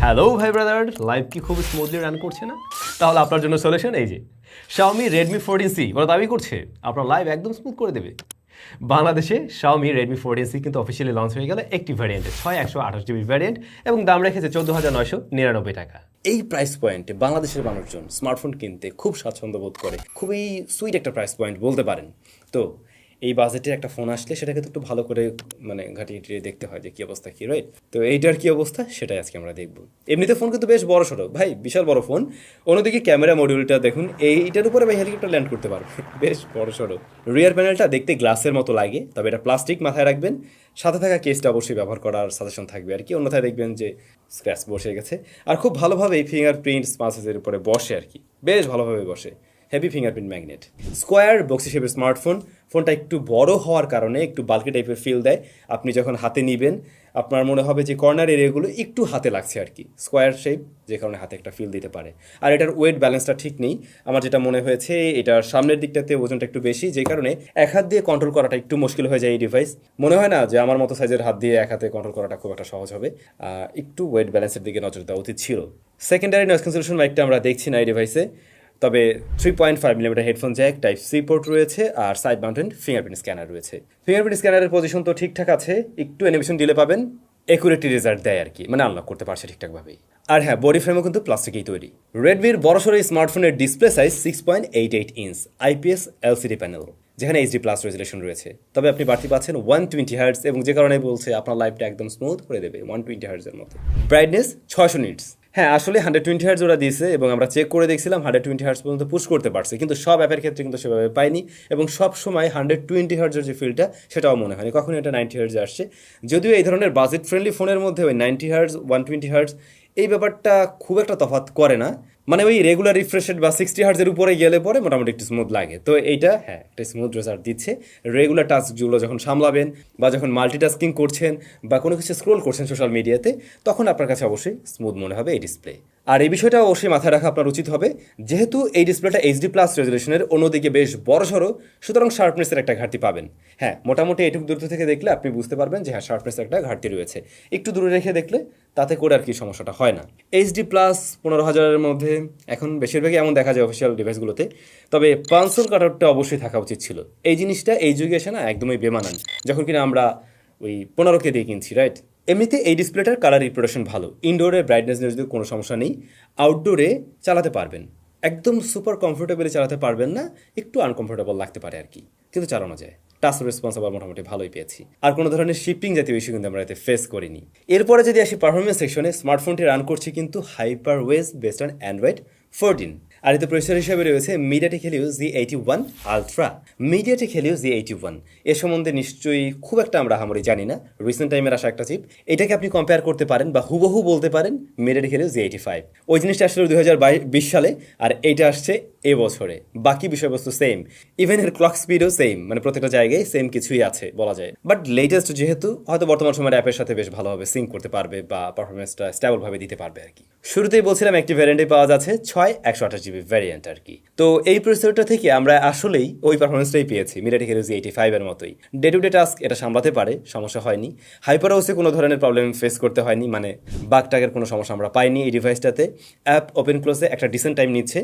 Hello ভাই brother, live কি খুব স্মুথলি রান করছে না? তাহলে আপনার জন্য সলিউশন এই যে Xiaomi Redmi 14C বড় দাবি করছে আপনার লাইভ একদম স্মুথ করে দেবে। বাংলাদেশে Xiaomi Redmi 14C কিন্তু অফিসিয়ালি লঞ্চ হয়ে গেল একটি ভ্যারিয়েন্টে 6128GB ভ্যারিয়েন্ট এবং দাম রেখেছে 14,999 টাকা। এই প্রাইস পয়েন্টে বাংলাদেশের মানুষজন স্মার্টফোন কিনতে খুব স্বাচ্ছন্দ্য বোধ করে, খুবই সুইট একটা প্রাইস পয়েন্ট বলতে পারেন। তো এই বাজেটে একটা ফোন আসলে সেটাকে তো একটু ভালো করে ঘাটিয়ে দেখতে হয় যে কী অবস্থা কী, রাইট? তো এইটার কী অবস্থা সেটাই আজকে আমরা দেখব। এমনিতে ফোন কিন্তু বেশ বড় সড়ো ভাই, বিশাল বড় ফোন। অন্যদিকে ক্যামেরা মডিউলটা দেখুন, এইটার উপরে ভাই হেলিকপ্টার ল্যান্ড করতে পারবে, বেশ বড় সড়ো। রিয়ার প্যানেলটা দেখতে গ্লাসের মতো লাগে, তবে এটা প্লাস্টিক, মাথায় রাখবেন। সাথে থাকা কেসটা অবশ্যই ব্যবহার করার সাজেশন থাকবে আর কি, অন্যথায় দেখবেন যে স্ক্র্যাচ বসে গেছে। আর খুব ভালোভাবে এই ফিঙ্গারপ্রিন্ট স্মাসেসের উপরে বসে আর কি, বেশ ভালোভাবে বসে। Heavy fingerprint magnet, square boxy শেপের স্মার্টফোন। ফোনটা একটু বড় হওয়ার কারণে একটু বাল্কি টাইপের ফিল দেয়। আপনি যখন হাতে নিবেন আপনার মনে হবে যে কর্নার এরিয়াগুলো একটু হাতে লাগছে আর কি, স্কোয়ার শেপ, যে কারণে হাতে একটা ফিল দিতে পারে। আর এটার ওয়েট ব্যালেন্সটা ঠিক নেই, আমার যেটা মনে হয়েছে এটার সামনের দিকটাতে ওজনটা একটু বেশি, যে কারণে এক হাত দিয়ে কন্ট্রোল করাটা একটু মুশকিল হয়ে যায় এই ডিভাইস। মনে হয় না যে আমার মতো সাইজের হাত দিয়ে এক হাতে কন্ট্রোল করাটা খুব একটা সহজ হবে। একটু ওয়েট ব্যালেন্সের দিকে নজর দেওয়া উচিত ছিল। সেকেন্ডারি নয়েজ ক্যান্সেলেশন মাইকটা আমরা দেখছি না এই ডিভাইসে, তবে 3.5mm headphone jack, type C port রয়েছে, আর সাইড মাউন্টেড ফিঙ্গারপ্রিন্ট স্ক্যানার রয়েছে। ফিঙ্গারপ্রিন্ট স্ক্যানারের পজিশন তো ঠিকঠাক আছে, একটু অ্যানিমেশন দিলে পাবেন একুরেটলি রেজাল্ট দেয় আর কি, আনলক করতে পারছে ঠিকঠাকভাবেই। আর হ্যাঁ, বডি ফ্রেমও কিন্তু প্লাস্টিকেই তৈরি। রেডমির বড়সড় এই স্মার্টফোনের display size 6.88 inch IPS LCD panel, যেখানে এইচডি প্লাস রেজুলেশন রয়েছে। তবে আপনি বাড়তি পাচ্ছেন 120 হার্টজ, এবং যে কারণে বলছে আপনার লাইফটা একদম স্মুথ করে দেবে 120 হার্টজের মতো। Brightness 600 nits. হ্যাঁ, আসলে 120 হার্টজ ওরা দিয়েছে, এবং আমরা চেক করে দেখছিলাম 120 হার্টজ পর্যন্ত পুশ করতে পারছে, কিন্তু সব অ্যাপের ক্ষেত্রে কিন্তু সেভাবে পাইনি। এবং সব সময় 120 হার্টজের যে ফিলটা সেটাও মনে হয়নি, কখনো এটা 90 হার্টজে আসছে। যদিও এই ধরনের বাজেট ফ্রেন্ডলি ফোনের মধ্যে ওই 90 হার্টজ 120 হার্টজ এই ব্যাপারটা খুব একটা তফাৎ করে না, ওই রেগুলার রিফ্রেশেড বা 60 হার্টজের উপরে গেলে পরে মোটামুটি একটু স্মুথ লাগে। তো এইটা হ্যাঁ একটা স্মুথ রেজাল্ট দিচ্ছে। রেগুলার টাস্কগুলো যখন সামলাবেন বা যখন মাল্টিটাস্কিং করছেন বা কোনো কিছু স্ক্রোল করছেন সোশ্যাল মিডিয়াতে, তখন আপনার কাছে অবশ্যই স্মুথ মনে হবে এই ডিসপ্লে। আর এই বিষয়টা অবশ্যই মাথায় রাখা আপনার উচিত হবে, যেহেতু এই ডিসপ্লেটা এইচডি প্লাস রেজুলেশনের, অন্যদিকে বেশ বড়সড়, সুতরাং শার্পনেসের একটা ঘাটতি পাবেন। হ্যাঁ, মোটামুটি এইটুকু দূর থেকে দেখলে আপনি বুঝতে পারবেন যে হ্যাঁ শার্পনেসের একটা ঘাটতি রয়েছে। একটু দূরে রেখে দেখলে তাতে করে আর কি সমস্যাটা হয় না। এইচডি প্লাস 15,000-এর মধ্যে এখন বেশিরভাগই এমন দেখা যায় অফিসিয়াল ডিভাইসগুলোতে, তবে পানসোল কাটআউটটা অবশ্যই থাকা উচিত ছিল। এই জিনিসটা এই যুগে এসে না একদমই বেমানান, যখন কিনা আমরা ওই 15K দিয়ে কিনছি, রাইট? এমনিতে এই ডিসপ্লেটার কালার রিপ্রোডাকশন ভালো, ইনডোরে ব্রাইটনেস নিয়ে যদি কোনো সমস্যা নেই, আউটডোরে চালাতে পারবেন। একদম সুপার কমফোর্টেবলি চালাতে পারবেন না, একটু আনকমফোর্টেবল লাগতে পারে আর কি, কিন্তু চালানো যায়। টাচ রেসপন্স আবার মোটামুটি ভালোই পেয়েছি, আর কোনো ধরনের শিপিং জাতীয় ইস্যু কিন্তু আমরা এতে ফেস করিনি। এরপরে যদি আসি পারফরমেন্স সেকশনে, স্মার্টফোনটি রান করছি কিন্তু hyper OS based on Android 14, আর এতে প্রসেসর হিসেবে রয়েছে MediaTek Helio Z81 ultra. MediaTek Helio Z81 এর সম্বন্ধে নিশ্চয়ই খুব একটা আমরা আহামরি জানি না, রিসেন্ট টাইমের আসা একটা চিপ। এটাকে আপনি কম্পেয়ার করতে পারেন বা হুবহু বলতে পারেন মিডিয়াটেক হেলিও Z85। ওই জিনিসটা আসলে 2020 সালে, আর এইটা আসছে এবছরে। বাকি বিষয়বস্তু সেম, ইভেন এর ক্লক স্পিডও সেম, প্রত্যেকটা জায়গায় সেম কিছুই আছে বলা যায়। বাট লেটেস্ট যেহেতু, হয়তো বর্তমান সময়ের অ্যাপের সাথে বেশ ভালোভাবে সিঙ্ক করতে পারবে বা পারফরমেন্সটা স্টেবলভাবে দিতে পারবে আর কি। শুরুতেই বলছিলাম একটি ভ্যারিয়েন্টে পাওয়া যাচ্ছে 6128GB ভ্যারিয়েন্ট আর কি। তো এই প্রসেসরটা থেকে আমরা আসলেই ওই পারফরমেন্সটাই পেয়েছি, মিডিয়াটেক হেলিও Z85 এর মতোই। ডে টু ডে টাস্ক এটা সামলাতে পারে, সমস্যা হয়নি। হাইপার ওসে কোনো ধরনের প্রবলেম ফেস করতে হয়নি, বাগ টাগের কোনো সমস্যা আমরা পাইনি এই ডিভাইসটাতে। অ্যাপ ওপেন ক্লোজে একটা ডিসেন্ট টাইম নিচ্ছে।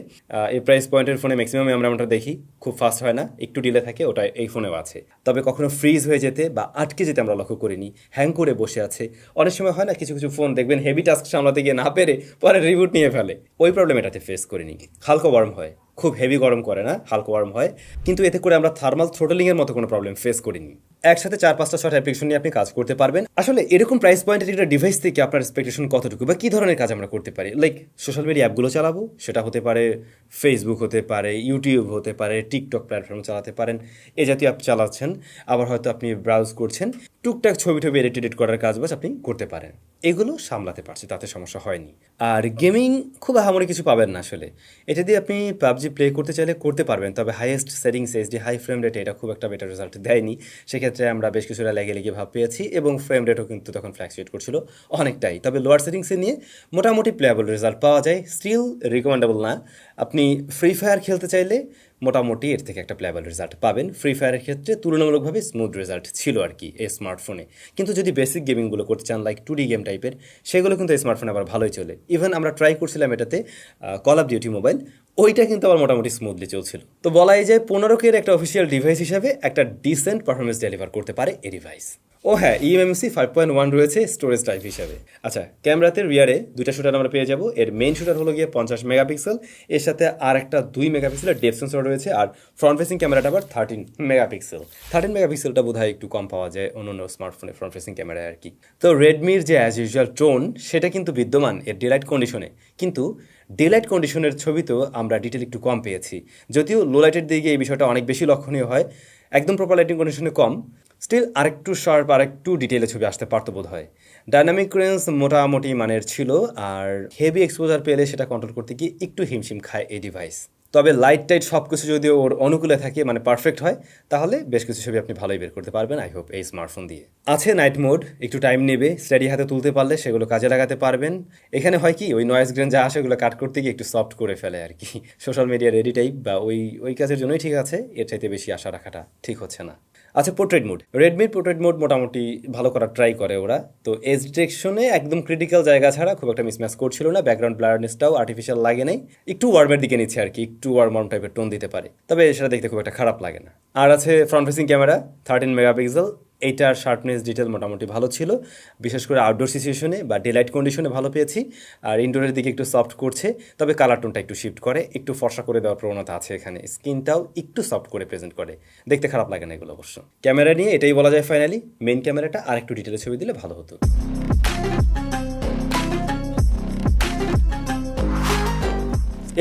এই প্রাইস পয়েন্টের ফোনে ম্যাক্সিমাম আমরা দেখি খুব ফাস্ট হয় না, একটু ডিলে থাকে, ওটা এই ফোনেও আছে। তবে কখনো ফ্রিজ হয়ে যেতে বা আটকে যেতে আমরা লক্ষ্য করিনি, হ্যাং করে বসে আছে। অনেক সময় হয় না, কিছু কিছু ফোন দেখবেন হেভি টাস্ক সামলাতে গিয়ে না পেরে পরে রিবুট নিয়ে ফেলে, ওই প্রবলেম এটাতে ফেস করিনি। হালকা ওয়ার্ম হয়, খুব হেভি গরম করে না, হালকা ওয়ার্ম হয়, কিন্তু এতে করে আমরা থার্মাল থ্রোটলিংয়ের মতো কোনো প্রবলেম ফেস করিনি। একসাথে 4-5টা শর্ট অ্যাপ্লিকেশন নিয়ে আপনি কাজ করতে পারবেন। আসলে এরকম প্রাইস পয়েন্টের একটা ডিভাইস থেকে আপনার এক্সপেকটেশন কতটুকু বা কী ধরনের কাজ আমরা করতে পারি? লাইক সোশ্যাল মিডিয়া অ্যাপগুলো চালাবো, সেটা হতে পারে ফেসবুক, হতে পারে ইউটিউব, হতে পারে টিকটক প্ল্যাটফর্ম চালাতে পারেন, এ জাতীয় অ্যাপ চালাচ্ছেন। আবার হয়তো আপনি ব্রাউজ করছেন, টুকটাক ছবি এডিট করার কাজ বাজ আপনি করতে পারেন, এগুলো সামলাতে পারছি, তাতে সমস্যা হয়নি। আর গেমিং খুব আহামরি কিছু পাবেন না আসলে। এটা দিয়ে আপনি পাবজি প্লে করতে চাইলে করতে পারবেন, তবে highest settings HD high frame রেটে এটা খুব একটা বেটার রেজাল্ট দেয়নি। সেক্ষেত্রে আমরা বেশ কিছুটা লেগে ভাব পেয়েছি, এবং ফ্রেম রেটও কিন্তু তখন ফ্ল্যাকচুয়েট করছিল অনেকটাই। তবে লোয়ার সেটিংসে নিয়ে মোটামুটি প্লেয়াবল রেজাল্ট পাওয়া যায়, স্টিল রিকমেন্ডেবল না। আপনি ফ্রি ফায়ার খেলতে চাইলে মোটামুটি এর থেকে একটা প্লেয়েবল রেজাল্ট পাবেন। ফ্রি ফায়ারের ক্ষেত্রে তুলনামূলকভাবে স্মুথ রেজাল্ট ছিল আর কি এই স্মার্টফোনে। কিন্তু যদি বেসিক গেমিংগুলো করতে চান লাইক 2D গেম টাইপের, সেগুলো কিন্তু এই স্মার্টফোনে আবার ভালোই চলে। ইভেন আমরা ট্রাই করছিলাম এটাতে কল অফ ডিউটি মোবাইল, ওইটা কিন্তু আবার মোটামুটি স্মুথলি চলছিল। তো বলাই যায় 15K একটা অফিসিয়াল ডিভাইস হিসাবে একটা ডিসেন্ট পারফরমেন্স ডেলিভার করতে পারে এই ডিভাইস। ও হ্যাঁ, eMMC 5.1 রয়েছে স্টোরেজ টাইপ হিসাবে। আচ্ছা, ক্যামেরাতে রিয়ারে দুইটা শুটার আমরা পেয়ে যাব। এর মেইন শুটার হলো গিয়ে 50 মেগাপিক্সেল, এর সাথে আর একটা 2 মেগাপিক্সেলের ডেপথ সেন্সর রয়েছে। আর ফ্রন্ট ফেসিং ক্যামেরাটা আবার 13 মেগাপিক্সেল। 13 মেগাপিক্সেলটা বোধহয় একটু কম পাওয়া যায় অন্য স্মার্টফোনে ফ্রন্ট ফেসিং ক্যামেরায় আর কি। তো রেডমির যে অ্যাজ ইউজুয়াল টোন, সেটা কিন্তু বিদ্যমান এর ডেলাইট কন্ডিশনে, কিন্তু ডেলাইট কন্ডিশনের ছবি তো আমরা ডিটেল একটু কম পেয়েছি। যদিও লো লাইটের দিকে এই বিষয়টা অনেক বেশি লক্ষণীয় হয়, একদম প্রপার লাইটিং কন্ডিশনে কম, স্টিল আরেকটু শার্প আরেকটু ডিটেলে ছবি আসতে পারতো বোধ হয়। ডাইনামিক রেঞ্জ মোটামুটি মানের ছিল, আর হেভি এক্সপোজার পেলে সেটা কন্ট্রোল করতে গিয়ে একটু হিমশিম খায় এই ডিভাইস। তবে লাইট টাইট সব কিছু যদি ওর অনুকূলে থাকে, মানে পারফেক্ট হয়, তাহলে বেশ কিছু ছবি আপনি ভালোই বের করতে পারবেন আই হোপ এই স্মার্টফোন দিয়ে। আছে নাইট মোড, একটু টাইম নেবে, স্টাডি হাতে তুলতে পারলে সেগুলো কাজে লাগাতে পারবেন। এখানে হয় কি, ওই নয়েজ গ্রেন যা আসে ওগুলো কাট করতে গিয়ে একটু সফট করে ফেলে আর কি। সোশ্যাল মিডিয়া রেডি টাইপ বা ওই কাজের জন্যই ঠিক আছে, এর চাইতে বেশি আশা রাখাটা ঠিক হচ্ছে না। আচ্ছা, পোর্ট্রেট মোড, রেডমির পোর্ট্রেট মোড মোটামুটি ভালো করার ট্রাই করে ওরা। তো এজ ডিটেকশনে একদম ক্রিটিক্যাল জায়গা ছাড়া খুব একটা মিসম্যাচ করছিল না, ব্যাকগ্রাউন্ড ব্লারনেসটাও আর্টিফিশিয়াল লাগে নাই, একটু ওয়ার্মের দিকে নিচ্ছে আর কি, একটু ওয়ার্ম টাইপের টোন দিতে পারে, তবে সেটা দেখতে খুব একটা খারাপ লাগে না। আর আছে ফ্রন্ট ফেসিং ক্যামেরা 13 মেগাপিক্সেল, এইটার শার্পনেস ডিটেল মোটামুটি ভালো ছিল, বিশেষ করে আউটডোর সিচুয়েশনে বা ডে লাইট কন্ডিশনে ভালো পেয়েছি। আর ইনডোরের দিকে একটু সফট করছে, তবে কালার টোনটা একটু শিফট করে, একটু ফর্সা করে দেওয়ার প্রবণতা আছে এখানে, স্কিনটাও একটু সফট করে প্রেজেন্ট করে, দেখতে খারাপ লাগে না এগুলো অবশ্য। ক্যামেরা নিয়ে এটাই বলা যায় ফাইনালি, মেইন ক্যামেরাটা আর একটু ডিটেলে ছবি দিলে ভালো হতো।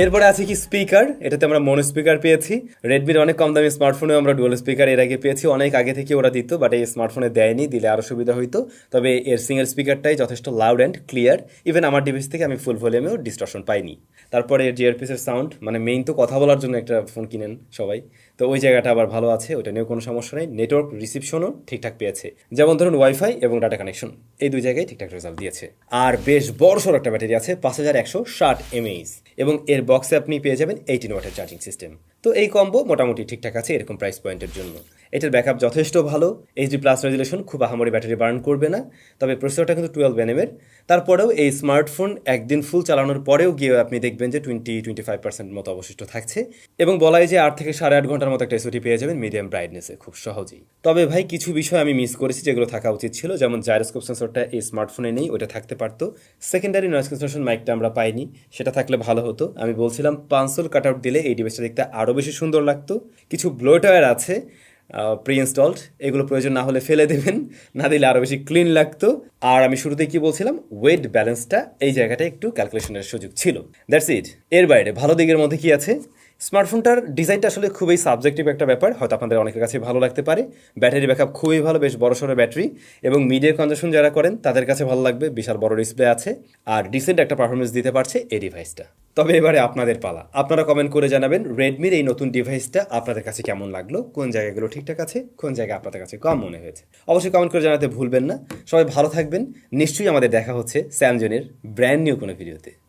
এরপরে আছে কি স্পিকার, এটাতে আমরা মনো স্পিকার পেয়েছি। রেডমির অনেক কম দামি স্মার্টফোনে আমরা ডুয়াল স্পিকার এর আগে পেয়েছি, অনেক আগে থেকে ওরা দিত, বাট এই স্মার্টফোনে দেয়নি, দিলে আরও সুবিধা হইতো। তবে এর সিঙ্গেল স্পিকারটাই যথেষ্ট লাউড অ্যান্ড ক্লিয়ার, ইভেন আমার ডিভাইস থেকে আমি ফুল ভলিউমেও ডিস্টরশন পাইনি। তারপরে এর জিআরপিএসের সাউন্ড, মানে মেইন তো কথা বলার জন্য একটা ফোন কিনেন সবাই, তো ওই জায়গাটা আবার ভালো আছে, ওইটা নিয়েও কোনো সমস্যা নেই। নেটওয়ার্ক রিসিপশনও ঠিকঠাক পেয়েছে, যেমন ধরুন ওয়াইফাই এবং ডাটা কানেকশন, এই দুই জায়গায় ঠিকঠাক রেজাল্ট দিয়েছে। আর বেশ বড় সড় একটা ব্যাটারি আছে, 5160 mAh, এবং এর বক্সে আপনি পেয়ে যাবেন 18 ওয়াটের চার্জিং সিস্টেম। তো এই কম্বো মোটামুটি ঠিকঠাক আছে এরকম প্রাইস পয়েন্টের জন্য। এটার ব্যাকআপ যথেষ্ট ভালো, এইচডি প্লাস রেজুলেশন, খুব আহামরি ব্যাটারি বার্ন করবে না। তবে প্রসেসরটা কিন্তু 12 nm এর। তারপরেও এই স্মার্টফোন একদিন ফুল চালানোর পরেও গিয়ে আপনি দেখবেন যে 20-25% মতো অবশিষ্ট থাকছে, এবং বলাই যে 8 থেকে 8.5 ঘন্টার মতো একটা এসওটি পেয়ে যাবেন মিডিয়াম ব্রাইটনেসে খুব সহজেই। তবে ভাই কিছু বিষয় আমি মিস করেছি যেগুলো থাকা উচিত ছিল, যেমন জাইরোস্কোপ সেন্সরটা এই স্মার্টফোনে নেই, ওটা থাকতে পারতো। সেকেন্ডারি নয়েজ ক্যান্সেলেশন মাইকটা আমরা পাইনি, সেটা থাকলে ভালো হতো। আমি বলছিলাম পাঁচল কাট আউট দিলে এই ডিভাইসটা দেখতে আরও বেশি সুন্দর লাগতো। কিছু ব্লোটওয়্যার আছে প্রি ইনস্টলড, এগুলো প্রয়োজন না হলে ফেলে দেবেন, না দিলে আরও বেশি ক্লিন লাগতো। আর আমি শুরুতে কি বলছিলাম, ওয়েট ব্যালেন্সটা এই জায়গাটা একটু ক্যালকুলেশনের সুযোগ ছিল। That's it. এর বাইরে ভালো দিকের মধ্যে কি আছে, স্মার্টফোনটার ডিজাইনটা আসলে খুবই সাবজেক্টিভ একটা ব্যাপার, হয়তো আপনাদের অনেকের কাছে ভালো লাগতে পারে। ব্যাটারি ব্যাকআপ খুবই ভালো, বেশ বড়সড় ব্যাটারি, এবং মিডিয়া কনজাম্পশন যারা করেন তাদের কাছে ভালো লাগবে, বিশাল বড় ডিসপ্লে আছে, আর ডিসেন্ট একটা পারফরমেন্স দিতে পারছে এই ডিভাইসটা। তবে এবারে আপনাদের পালা, আপনারা কমেন্ট করে জানাবেন রেডমির এই নতুন ডিভাইসটা আপনাদের কাছে কেমন লাগলো, কোন জায়গাগুলো ঠিকঠাক আছে, কোন জায়গা আপনাদের কাছে কম মনে হয়েছে। অবশ্যই কমেন্ট করে জানাতে ভুলবেন না। সবাই ভালো থাকবেন, নিশ্চয়ই আমাদের দেখা হচ্ছে স্যামসাংয়ের ব্র্যান্ড নিউ কোনো ভিডিওতে।